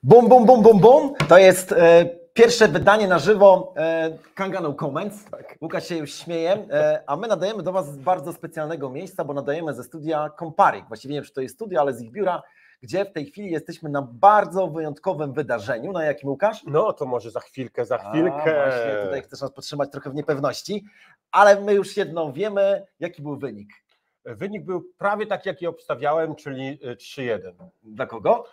Bum, bum, bum, bum, bum. To jest pierwsze wydanie na żywo Kanga No Comments. Tak. Łukasz się już śmieje, a my nadajemy do Was z bardzo specjalnego miejsca, bo nadajemy ze studia Comparik. Właściwie nie wiem, czy to jest studio, ale z ich biura, gdzie w tej chwili jesteśmy na bardzo wyjątkowym wydarzeniu. Na jakim, Łukasz? No to może za chwilkę. Właśnie, tutaj chcesz nas podtrzymać trochę w niepewności, ale my już jedno wiemy, jaki był wynik. Wynik był prawie tak, jak i obstawiałem, czyli 3-1. Dla kogo?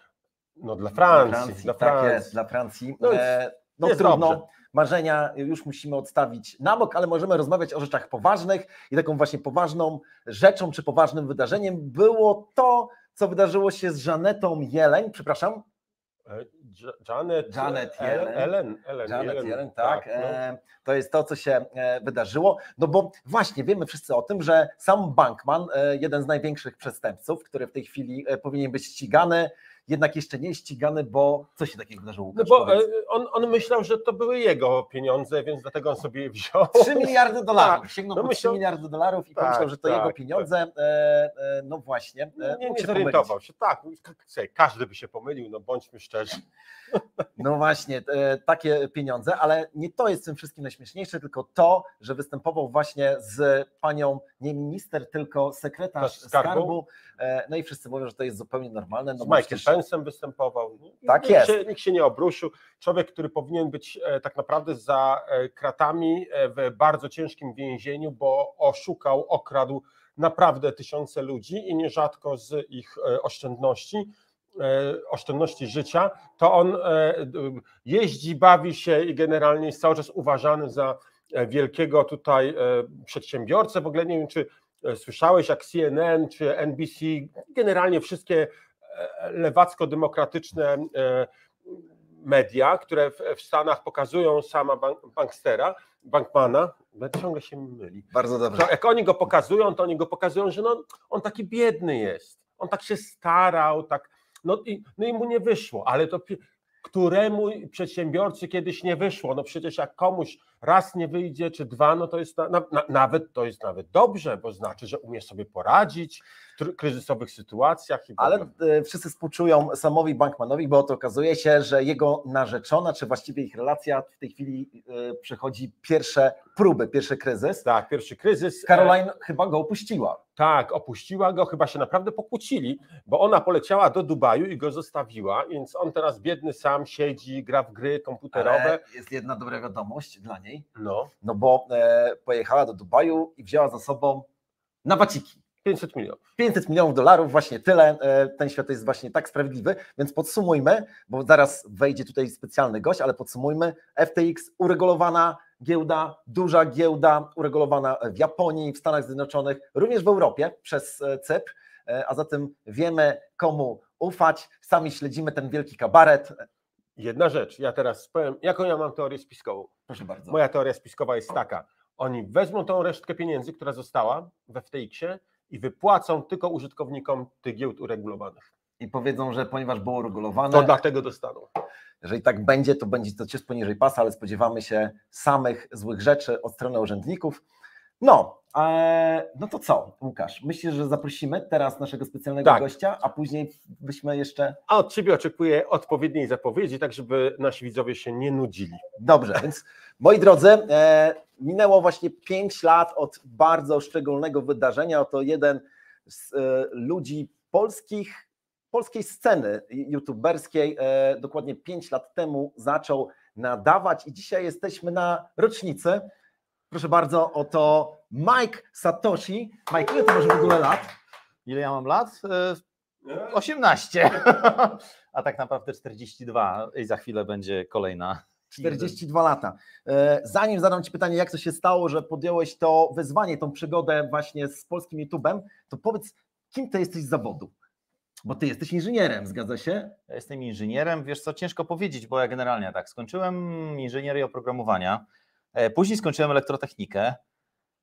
No dla Francji. Tak jest, dla Francji. No jest trudno. dobrze. Marzenia już musimy odstawić na bok, ale możemy rozmawiać o rzeczach poważnych i taką właśnie poważną rzeczą czy poważnym wydarzeniem było to, co wydarzyło się z Żanetą Jeleń, przepraszam. Janet Yellen, tak. No. To jest to, co się wydarzyło. No bo właśnie wiemy wszyscy o tym, że Sam Bankman, jeden z największych przestępców, który w tej chwili powinien być ścigany, jednak jeszcze nie ścigany, bo co się takiego wydarzyło? Łukasz, No bo on myślał, że to były jego pieniądze, więc dlatego on sobie je wziął. 3 miliardy dolarów. Tak. Sięgnął No po myślał, 3 miliardy dolarów i tak, pomyślał, że to tak, jego pieniądze. No właśnie. Nie zorientował się. Tak, każdy by się pomylił, no bądźmy szczerzy. No właśnie, takie pieniądze, ale nie to jest tym wszystkim najśmieszniejsze, tylko to, że występował właśnie z panią, nie minister, tylko sekretarz skarbu. No i wszyscy mówią, że to jest zupełnie normalne. No z Mike'em Pence'em występował. Tak Nikt się nie obruszył. Człowiek, który powinien być tak naprawdę za kratami w bardzo ciężkim więzieniu, bo oszukał, okradł naprawdę tysiące ludzi i nierzadko z ich oszczędności życia, to on jeździ, bawi się i generalnie jest cały czas uważany za wielkiego tutaj przedsiębiorcę. W ogóle nie wiem, czy słyszałeś, jak CNN czy NBC, generalnie wszystkie lewacko-demokratyczne media, które w Stanach pokazują sama Bankmana, ciągle się myli. Bardzo dobrze. Jak oni go pokazują, to oni go pokazują, że no, on taki biedny jest, on tak się starał, tak, no i mu nie wyszło, ale to któremu przedsiębiorcy kiedyś nie wyszło, no przecież jak komuś raz nie wyjdzie, czy dwa, no to jest to jest nawet dobrze, bo znaczy, że umie sobie poradzić w kryzysowych sytuacjach. Ale wszyscy współczują Samowi Bankmanowi, bo to okazuje się, że jego narzeczona, czy właściwie ich relacja w tej chwili przechodzi pierwsze próby, pierwszy kryzys. Tak, pierwszy kryzys. Caroline chyba go opuściła. Tak, opuściła go, chyba się naprawdę pokłócili, bo ona poleciała do Dubaju i go zostawiła, więc on teraz biedny sam siedzi, gra w gry komputerowe. Ale jest jedna dobra wiadomość dla niej, no bo pojechała do Dubaju i wzięła za sobą na waciki. 500 milionów. 500 milionów dolarów, właśnie tyle. Ten świat jest właśnie tak sprawiedliwy, więc podsumujmy, bo zaraz wejdzie tutaj specjalny gość, ale podsumujmy. FTX uregulowana giełda, duża giełda, uregulowana w Japonii, w Stanach Zjednoczonych, również w Europie przez Cypr, a zatem wiemy, komu ufać, sami śledzimy ten wielki kabaret. Jedna rzecz, ja teraz powiem, jaką ja mam teorię spiskową. Proszę bardzo. Moja teoria spiskowa jest taka, oni wezmą tą resztkę pieniędzy, która została we FTX-ie i wypłacą tylko użytkownikom tych giełd uregulowanych. I powiedzą, że ponieważ było uregulowane, to dlatego dostaną. Jeżeli tak będzie, to będzie to cios poniżej pasa, ale spodziewamy się samych złych rzeczy od strony urzędników. No to co, Łukasz? Myślisz, że zaprosimy teraz naszego specjalnego gościa, a później byśmy jeszcze... A od Ciebie oczekuję odpowiedniej zapowiedzi, tak żeby nasi widzowie się nie nudzili. Dobrze, więc moi drodzy, minęło właśnie 5 lat od bardzo szczególnego wydarzenia. Oto jeden z ludzi polskiej sceny youtuberskiej dokładnie 5 lat temu zaczął nadawać i dzisiaj jesteśmy na rocznicy. Proszę bardzo, oto Mike Satoshi. Mike, ile ty masz w ogóle lat? Ile ja mam lat? 18, a tak naprawdę 42 i za chwilę będzie kolejna. 42 lata. Zanim zadam Ci pytanie, jak to się stało, że podjąłeś to wyzwanie, tą przygodę właśnie z polskim YouTube'em, to powiedz, kim Ty jesteś z zawodu? Bo Ty jesteś inżynierem, zgadza się? Ja jestem inżynierem, wiesz co, ciężko powiedzieć, bo ja generalnie tak, skończyłem inżynierię oprogramowania, później skończyłem elektrotechnikę,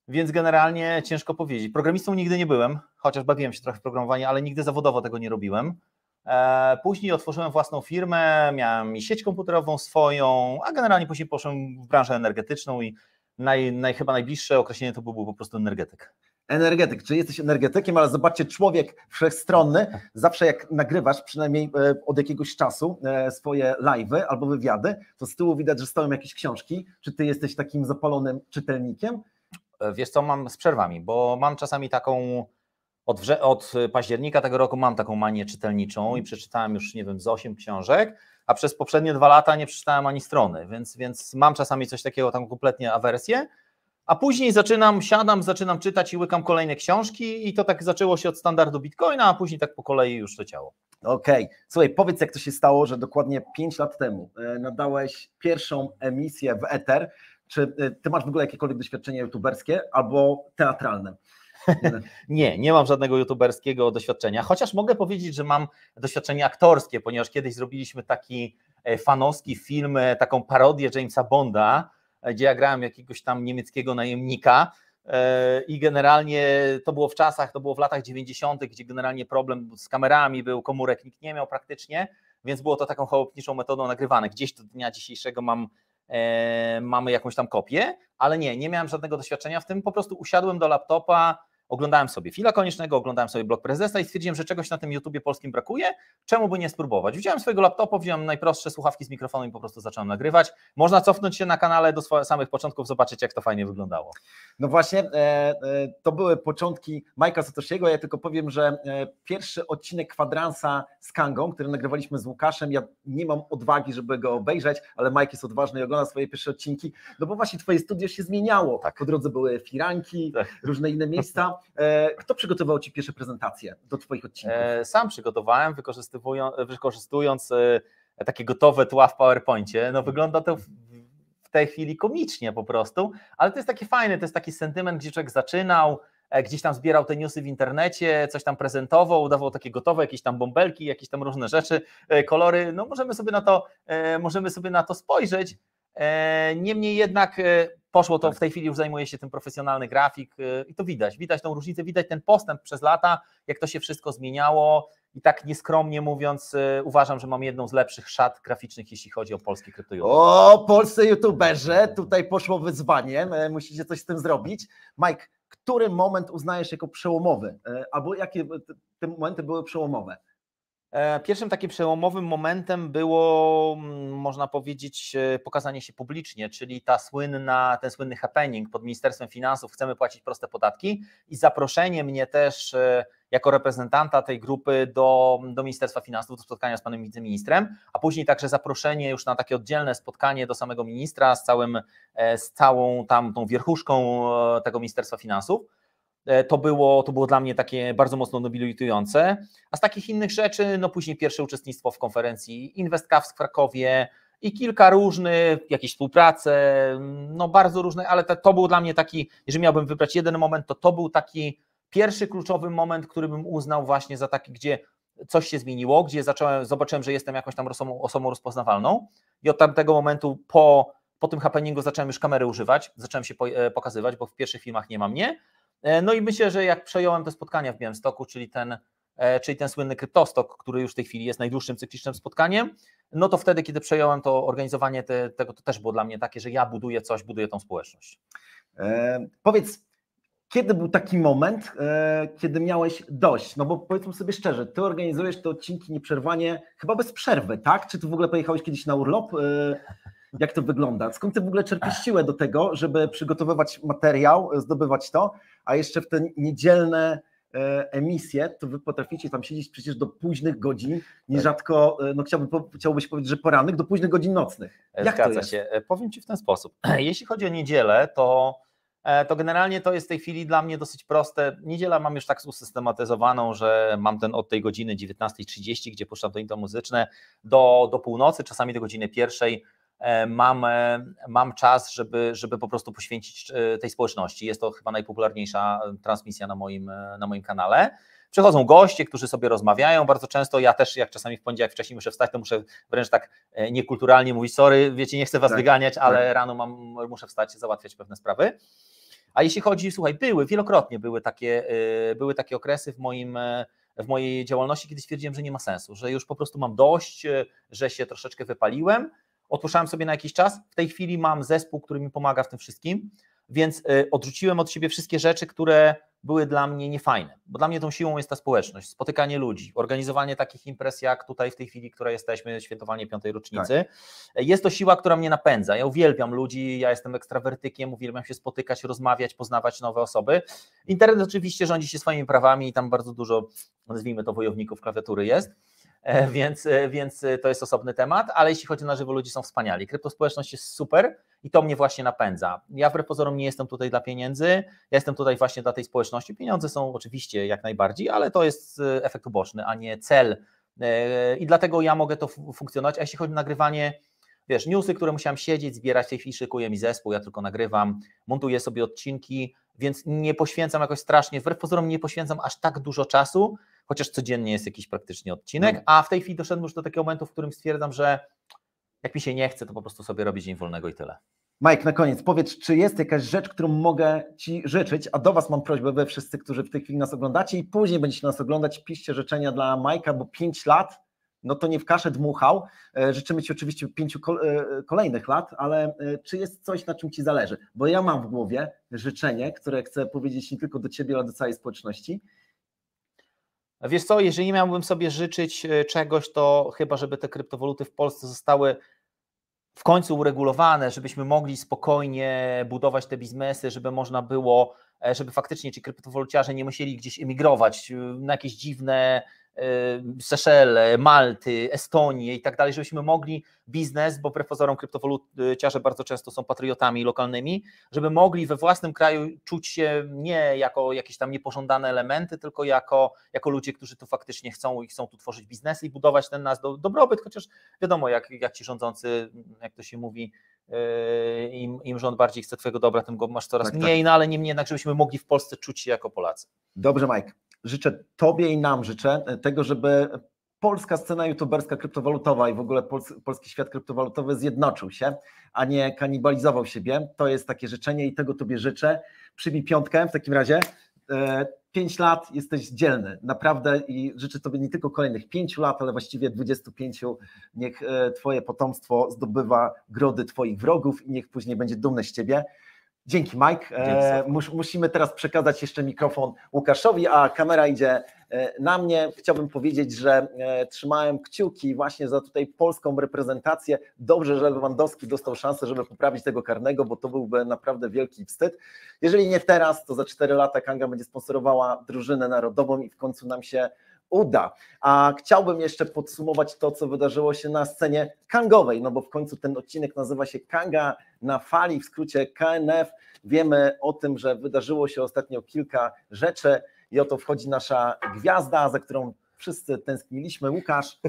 więc generalnie ciężko powiedzieć. Programistą nigdy nie byłem, chociaż bawiłem się trochę w programowanie, ale nigdy zawodowo tego nie robiłem. Później otworzyłem własną firmę, miałem i sieć komputerową swoją, a generalnie później poszedłem w branżę energetyczną i chyba najbliższe określenie to był po prostu energetyk. Energetyk, czy jesteś energetykiem, ale zobaczcie, człowiek wszechstronny, zawsze jak nagrywasz, przynajmniej od jakiegoś czasu swoje live'y albo wywiady, to z tyłu widać, że stoją jakieś książki. Czy ty jesteś takim zapalonym czytelnikiem? Wiesz co, mam z przerwami, bo mam czasami taką, od października tego roku mam taką manię czytelniczą i przeczytałem już, nie wiem, z 8 książek, a przez poprzednie 2 lata nie przeczytałem ani strony, więc mam czasami coś takiego, tam kompletnie awersję, a później zaczynam czytać i łykam kolejne książki i to tak zaczęło się od standardu Bitcoina, a później tak po kolei już leciało. Okej. Słuchaj, powiedz, jak to się stało, że dokładnie 5 lat temu nadałeś pierwszą emisję w eter. Czy ty masz w ogóle jakiekolwiek doświadczenie youtuberskie albo teatralne? Nie mam żadnego youtuberskiego doświadczenia, chociaż mogę powiedzieć, że mam doświadczenie aktorskie, ponieważ kiedyś zrobiliśmy taki fanowski film, taką parodię Jamesa Bonda, gdzie ja grałem jakiegoś tam niemieckiego najemnika i generalnie to było w latach 90., gdzie generalnie problem z kamerami był, komórek nikt nie miał praktycznie, więc było to taką chałupniczą metodą nagrywane. Gdzieś do dnia dzisiejszego mamy jakąś tam kopię, ale nie miałem żadnego doświadczenia w tym, po prostu usiadłem do laptopa, oglądałem sobie Fila Koniecznego, oglądałem sobie Blog Prezesa i stwierdziłem, że czegoś na tym YouTubie polskim brakuje, czemu by nie spróbować. Wziąłem swojego laptopa, wziąłem najprostsze słuchawki z mikrofonem i po prostu zacząłem nagrywać. Można cofnąć się na kanale do samych początków, zobaczyć, jak to fajnie wyglądało. No właśnie, to były początki Majka Satoshiego. Ja tylko powiem, że pierwszy odcinek Kwadransa z Kangą, który nagrywaliśmy z Łukaszem, ja nie mam odwagi, żeby go obejrzeć, ale Mike jest odważny i ogląda swoje pierwsze odcinki, no bo właśnie twoje studio się zmieniało. Tak. Po drodze były firanki, różne inne miejsca. Kto przygotował ci pierwsze prezentacje do twoich odcinków? Sam przygotowałem, wykorzystując takie gotowe tła w PowerPoincie. No wygląda to w tej chwili komicznie po prostu, ale to jest takie fajne, to jest taki sentyment, gdzie człowiek zaczynał, gdzieś tam zbierał te newsy w internecie, coś tam prezentował, dawał takie gotowe, jakieś tam bąbelki, jakieś tam różne rzeczy, kolory, no możemy sobie na to spojrzeć, niemniej jednak poszło to, w tej chwili już zajmuje się tym profesjonalny grafik i to widać tą różnicę, widać ten postęp przez lata, jak to się wszystko zmieniało i tak nieskromnie mówiąc uważam, że mam jedną z lepszych szat graficznych, jeśli chodzi o polski krypto-YouTube. O, polscy youtuberzy, tutaj poszło wyzwanie, musicie coś z tym zrobić. Mike, który moment uznajesz jako przełomowy, albo jakie te momenty były przełomowe? Pierwszym takim przełomowym momentem było, można powiedzieć, pokazanie się publicznie, czyli ten słynny happening pod Ministerstwem Finansów, chcemy płacić proste podatki i zaproszenie mnie też jako reprezentanta tej grupy do Ministerstwa Finansów, do spotkania z panem wiceministrem, a później także zaproszenie już na takie oddzielne spotkanie do samego ministra z całą tam tą wierchuszką tego Ministerstwa Finansów. To było dla mnie takie bardzo mocno nobilitujące, a z takich innych rzeczy, no później pierwsze uczestnictwo w konferencji InvestCav w Krakowie i kilka różnych, jakieś współprace, no bardzo różne, ale to był dla mnie taki, jeżeli miałbym wybrać jeden moment, to był taki pierwszy kluczowy moment, który bym uznał właśnie za taki, gdzie coś się zmieniło, gdzie zobaczyłem, że jestem jakąś tam osobą rozpoznawalną i od tamtego momentu po tym happeningu zacząłem już kamery używać, zacząłem się pokazywać, bo w pierwszych filmach nie ma mnie. No i myślę, że jak przejąłem te spotkania w Białymstoku, czyli ten słynny Kryptostok, który już w tej chwili jest najdłuższym cyklicznym spotkaniem, no to wtedy, kiedy przejąłem to organizowanie tego, to też było dla mnie takie, że ja buduję tą społeczność. Powiedz, kiedy był taki moment, kiedy miałeś dość? No bo powiedzmy sobie szczerze, ty organizujesz te odcinki nieprzerwanie, chyba bez przerwy, tak? Czy ty w ogóle pojechałeś kiedyś na urlop? Jak to wygląda? Skąd ty w ogóle czerpiesz siłę do tego, żeby przygotowywać materiał, zdobywać to, a jeszcze w te niedzielne emisje, to wy potraficie tam siedzieć przecież do późnych godzin, nierzadko, no chciałbyś powiedzieć, że porannych, do późnych godzin nocnych. Jak to jest? Się. Powiem ci w ten sposób. Jeśli chodzi o niedzielę, to generalnie to jest w tej chwili dla mnie dosyć proste. Niedziela mam już tak usystematyzowaną, że mam od tej godziny 19:30, gdzie puszczam to intro muzyczne, do północy, czasami do godziny 1:00. Mam czas, żeby po prostu poświęcić tej społeczności. Jest to chyba najpopularniejsza transmisja na moim kanale. Przychodzą goście, którzy sobie rozmawiają. Bardzo często ja też, jak czasami w poniedziałek wcześniej muszę wstać, to muszę wręcz tak niekulturalnie mówić: sorry, wiecie, nie chcę was wyganiać, ale rano muszę wstać, załatwiać pewne sprawy. A jeśli chodzi, słuchaj, wielokrotnie były takie okresy w mojej działalności, kiedy stwierdziłem, że nie ma sensu, że już po prostu mam dość, że się troszeczkę wypaliłem. Odpuszczałem sobie na jakiś czas. W tej chwili mam zespół, który mi pomaga w tym wszystkim. więc odrzuciłem od siebie wszystkie rzeczy, które były dla mnie niefajne, bo dla mnie tą siłą jest ta społeczność, spotykanie ludzi, organizowanie takich imprez jak tutaj w tej chwili, która jesteśmy, świętowanie 5. rocznicy. Tak. Jest to siła, która mnie napędza. Ja uwielbiam ludzi, ja jestem ekstrawertykiem, uwielbiam się spotykać, rozmawiać, poznawać nowe osoby. Internet oczywiście rządzi się swoimi prawami i tam bardzo dużo, nazwijmy to, wojowników klawiatury jest. Więc to jest osobny temat, ale jeśli chodzi na żywo, ludzie są wspaniali. Kryptospołeczność jest super i to mnie właśnie napędza. Ja wbrew pozorom nie jestem tutaj dla pieniędzy, ja jestem tutaj właśnie dla tej społeczności. Pieniądze są oczywiście jak najbardziej, ale to jest efekt uboczny, a nie cel i dlatego ja mogę to funkcjonować, a jeśli chodzi o nagrywanie, wiesz, newsy, które musiałem siedzieć, zbierać, w tej chwili szykuje mi zespół, ja tylko nagrywam, montuję sobie odcinki, więc nie poświęcam jakoś strasznie, wbrew pozorom nie poświęcam aż tak dużo czasu, chociaż codziennie jest jakiś praktycznie odcinek, a w tej chwili doszedłem już do takiego momentu, w którym stwierdzam, że jak mi się nie chce, to po prostu sobie robię dzień wolnego i tyle. Mike, na koniec powiedz, czy jest jakaś rzecz, którą mogę Ci życzyć, a do Was mam prośbę, wy wszyscy, którzy w tej chwili nas oglądacie i później będziecie nas oglądać, piszcie życzenia dla Majka, bo 5 lat, no to nie w kaszę dmuchał. Życzymy Ci oczywiście 5 kolejnych lat, ale czy jest coś, na czym Ci zależy? Bo ja mam w głowie życzenie, które chcę powiedzieć nie tylko do Ciebie, ale do całej społeczności. Wiesz co, jeżeli miałbym sobie życzyć czegoś, to chyba, żeby te kryptowaluty w Polsce zostały w końcu uregulowane, żebyśmy mogli spokojnie budować te biznesy, żeby można było, żeby faktycznie ci kryptowaluciarze nie musieli gdzieś emigrować na jakieś dziwne Seszele, Malty, Estonię i tak dalej, żebyśmy mogli biznes, bo wbrew pozorom kryptowaluciarze bardzo często są patriotami lokalnymi, żeby mogli we własnym kraju czuć się nie jako jakieś tam niepożądane elementy, tylko jako ludzie, którzy tu faktycznie chcą i chcą tu tworzyć biznesy i budować ten nasz dobrobyt, chociaż wiadomo, jak ci rządzący, jak to się mówi, im rząd bardziej chce twojego dobra, tym go masz coraz mniej, no ale niemniej jednak, żebyśmy mogli w Polsce czuć się jako Polacy. Dobrze, Mike. Życzę Tobie i nam życzę tego, żeby polska scena youtuberska kryptowalutowa i w ogóle polski świat kryptowalutowy zjednoczył się, a nie kanibalizował siebie. To jest takie życzenie i tego Tobie życzę. Przybij 5 w takim razie. 5 lat, jesteś dzielny, naprawdę, i życzę Tobie nie tylko kolejnych 5 lat, ale właściwie 25. Niech Twoje potomstwo zdobywa grody Twoich wrogów i niech później będzie dumne z Ciebie. Dzięki, Mike. Musimy teraz przekazać jeszcze mikrofon Łukaszowi, a kamera idzie na mnie. Chciałbym powiedzieć, że trzymałem kciuki właśnie za tutaj polską reprezentację. Dobrze, że Lewandowski dostał szansę, żeby poprawić tego karnego, bo to byłby naprawdę wielki wstyd. Jeżeli nie teraz, to za 4 lata Kanga będzie sponsorowała drużynę narodową i w końcu nam się uda. A chciałbym jeszcze podsumować to, co wydarzyło się na scenie kangowej, no bo w końcu ten odcinek nazywa się Kanga na fali, w skrócie KNF. Wiemy o tym, że wydarzyło się ostatnio kilka rzeczy i oto wchodzi nasza gwiazda, za którą wszyscy tęskniliśmy. Łukasz,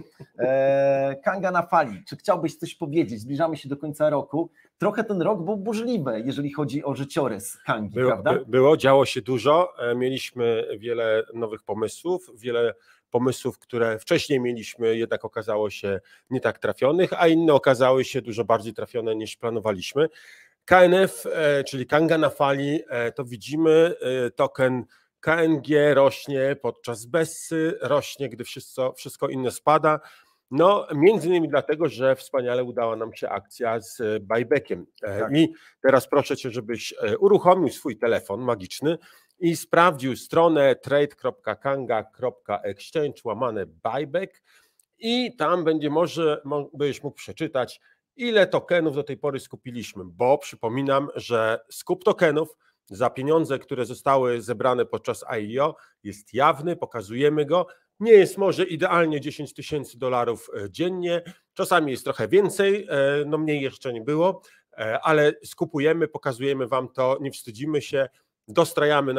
Kanga na fali. Czy chciałbyś coś powiedzieć? Zbliżamy się do końca roku. Trochę ten rok był burzliwy, jeżeli chodzi o życiorys Kangi, prawda? Działo się dużo. Mieliśmy wiele nowych pomysłów, wiele pomysłów, które wcześniej mieliśmy, jednak okazało się nie tak trafionych, a inne okazały się dużo bardziej trafione niż planowaliśmy. KNF, czyli Kanga na fali, to widzimy, token KNG rośnie podczas Bessy, rośnie, gdy wszystko inne spada. No, między innymi dlatego, że wspaniale udała nam się akcja z buybackiem. Tak. I teraz proszę Cię, żebyś uruchomił swój telefon magiczny i sprawdził stronę trade.kanga.exchange/buyback i tam byś mógł przeczytać, ile tokenów do tej pory skupiliśmy, bo przypominam, że skup tokenów za pieniądze, które zostały zebrane podczas IEO jest jawny, pokazujemy go. Nie jest może idealnie $10,000 dziennie, czasami jest trochę więcej, no mniej jeszcze nie było, ale skupujemy, pokazujemy Wam to, nie wstydzimy się, dostrajamy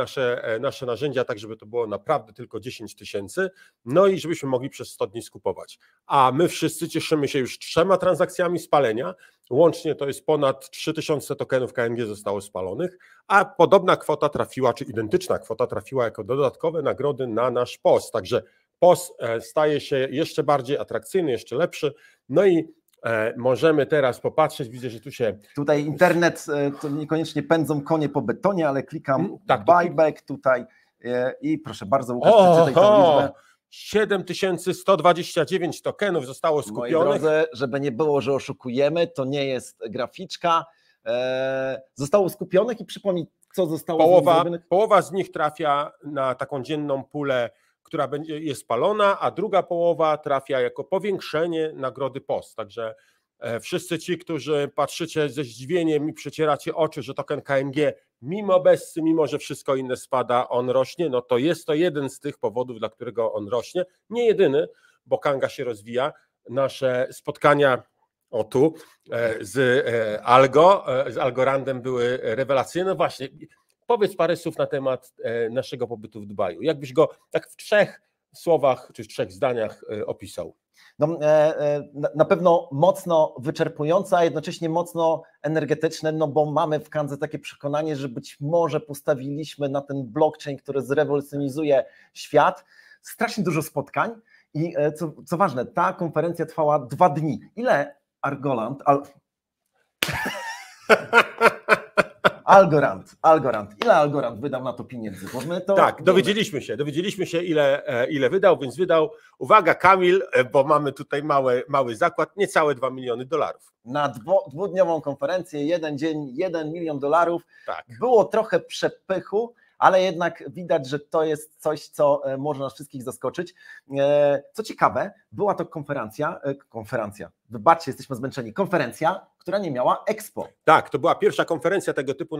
nasze narzędzia tak, żeby to było naprawdę tylko 10,000, no i żebyśmy mogli przez 100 dni skupować. A my wszyscy cieszymy się już 3 transakcjami spalenia, łącznie to jest ponad 3000 tokenów KNG zostało spalonych, a podobna kwota trafiła, czy identyczna kwota trafiła jako dodatkowe nagrody na nasz POS, także POS staje się jeszcze bardziej atrakcyjny, jeszcze lepszy, no i możemy teraz popatrzeć, widzę, że tu się... Tutaj internet, to niekoniecznie pędzą konie po betonie, ale klikam buyback tutaj i proszę bardzo, Łukasz, przeczytaj tę liczbę. 7129 tokenów zostało skupionych. Moi drodzy, żeby nie było, że oszukujemy, to nie jest graficzka, zostało skupionych i przypomnij, co zostało z nich zrobionych? Połowa z nich trafia na taką dzienną pulę, która jest spalona, a druga połowa trafia jako powiększenie nagrody POS. Także wszyscy ci, którzy patrzycie ze zdziwieniem i przecieracie oczy, że token KNG mimo Bessy, mimo że wszystko inne spada, on rośnie, no to jest to jeden z tych powodów, dla którego on rośnie. Nie jedyny, bo Kanga się rozwija. Nasze spotkania z Algorandem były rewelacyjne. No właśnie, powiedz parę słów na temat naszego pobytu w Dubaju. Jakbyś go tak w 3 słowach czy w 3 zdaniach opisał? No, na pewno mocno wyczerpujące, a jednocześnie mocno energetyczne, no bo mamy w Kandze takie przekonanie, że być może postawiliśmy na ten blockchain, który zrewolucjonizuje świat. Strasznie dużo spotkań i co ważne, ta konferencja trwała 2 dni. Ile Algorand. Ile Algorand wydał na to pieniędzy? Bo my to tak, dowiedzieliśmy się ile wydał, więc wydał, uwaga Kamil, bo mamy tutaj mały zakład, niecałe $2 miliony. Na dwudniową konferencję, 1 dzień, $1 milion. Tak. Było trochę przepychu, ale jednak widać, że to jest coś, co może nas wszystkich zaskoczyć. Co ciekawe, była to konferencja, wybaczcie, jesteśmy zmęczeni, konferencja, która nie miała Expo. Tak, to była pierwsza konferencja tego typu,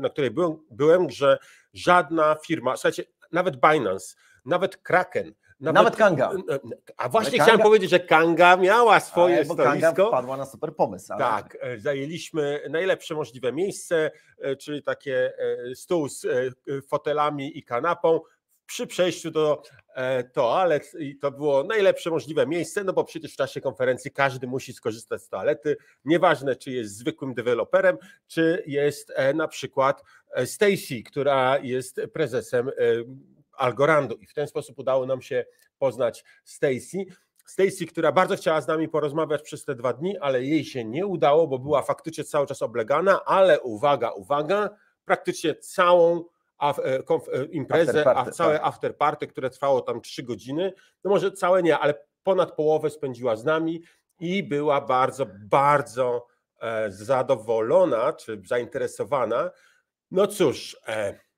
na której byłem, że żadna firma, słuchajcie, nawet Binance, nawet Kraken, nawet Kanga. A właśnie chciałem powiedzieć, że Kanga miała swoje bo stoisko. Kanga wpadła na super pomysł. Ale... Tak, zajęliśmy najlepsze możliwe miejsce, czyli takie stół z fotelami i kanapą przy przejściu do toalet i to było najlepsze możliwe miejsce, no bo przecież w czasie konferencji każdy musi skorzystać z toalety, nieważne czy jest zwykłym deweloperem, czy jest na przykład Stacy, która jest prezesem Algorandu i w ten sposób udało nam się poznać Stacy, która bardzo chciała z nami porozmawiać przez te 2 dni, ale jej się nie udało, bo była faktycznie cały czas oblegana, ale uwaga, praktycznie całą imprezę, całe afterparty, które trwało tam 3 godziny, no może całe nie, ale ponad połowę spędziła z nami i była bardzo, bardzo zadowolona, czy zainteresowana. No cóż,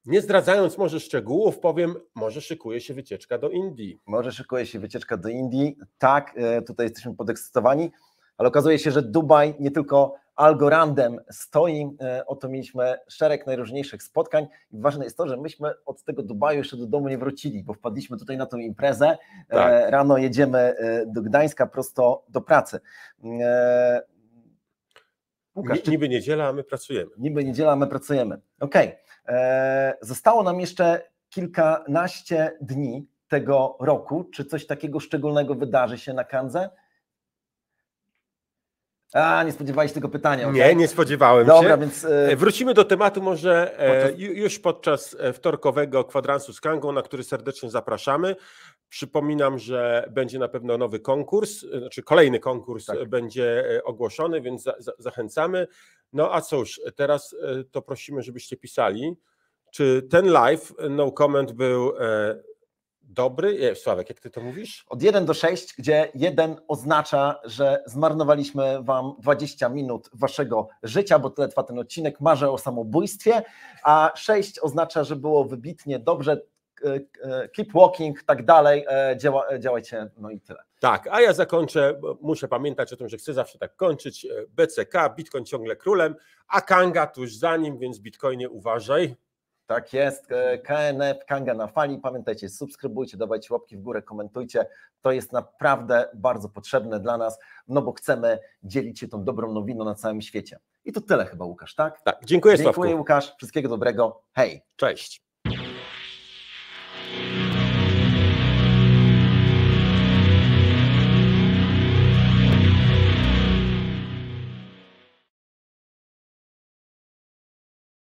nie zdradzając może szczegółów, powiem, może szykuje się wycieczka do Indii. Tak, tutaj jesteśmy podekscytowani, ale okazuje się, że Dubaj nie tylko Algorandem stoi, oto mieliśmy szereg najróżniejszych spotkań i ważne jest to, że myśmy od tego Dubaju jeszcze do domu nie wrócili, bo wpadliśmy tutaj na tą imprezę, tak. Rano jedziemy do Gdańska prosto do pracy. Łukasz, niby niedziela, a my pracujemy. Okej. Zostało nam jeszcze kilkanaście dni tego roku. Czy coś takiego szczególnego wydarzy się na Kandze? Nie spodziewałeś się tego pytania. Okay? Nie spodziewałem się. Więc wrócimy do tematu może już podczas wtorkowego kwadransu z Kangą, na który serdecznie zapraszamy. Przypominam, że będzie na pewno nowy konkurs, znaczy kolejny konkurs będzie ogłoszony, więc zachęcamy. No a cóż, teraz to prosimy, żebyście pisali, czy ten live, no comment był dobry? Sławek, jak ty to mówisz? Od 1 do 6, gdzie 1 oznacza, że zmarnowaliśmy wam 20 minut waszego życia, bo tyle trwa ten odcinek, marzę o samobójstwie, a 6 oznacza, że było wybitnie dobrze, keep walking, tak dalej, działajcie, no i tyle. Tak, a ja zakończę, muszę pamiętać o tym, że chcę zawsze tak kończyć, BCK, Bitcoin ciągle królem, a Kanga tuż za nim, więc Bitcoinie uważaj. Tak jest, KNF, Kanga na fali, pamiętajcie, subskrybujcie, dawajcie łapki w górę, komentujcie, to jest naprawdę bardzo potrzebne dla nas, no bo chcemy dzielić się tą dobrą nowiną na całym świecie. I to tyle chyba, Łukasz, tak? Tak, dziękuję Sławku. Dziękuję Łukasz, wszystkiego dobrego, hej. Cześć.